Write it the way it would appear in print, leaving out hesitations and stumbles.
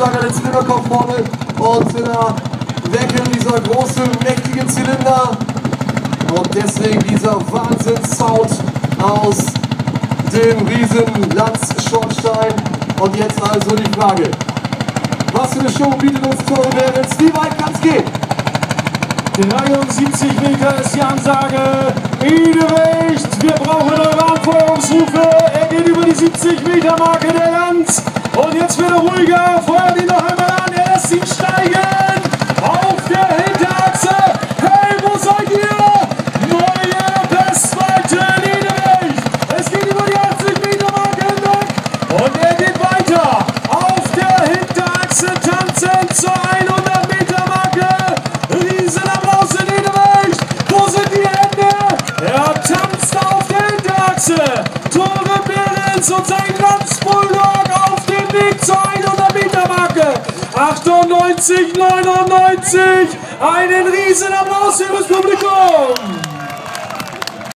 Schlager den Zylinderkopf vorne und wecken dieser große, mächtige Zylinder. Und deswegen dieser Wahnsinns-Sound aus dem riesen Lanz-Schornstein. Und jetzt also die Frage, was für eine Show bietet uns Tore Behrens? Wie weit kann's gehen? 73 Meter ist die Ansage. Biederrecht, wir brauchen eure Anfeuerungsrufe. Er geht über die 70 Meter Marke der Lanz. Und jetzt wird er ruhiger. Feuert ihn noch einmal an. Er lässt ihn steigen. Auf der Hinterachse. Hey, wo seid ihr? Neue Bestweite Niederrecht. Es geht über die 80 Meter Marke hinweg. Und er geht weiter. Auf der Hinterachse tanzen zur 100 Meter Marke. Riesenapplaus in Niederrecht. Wo sind die Hände? Er tanzt auf der Hinterachse. Tore Behrens und sein Lanz-Bulldog auf dem Weg zur 100 Meter Marke. 98, 99. Einen Riesenapplaus für das Publikum.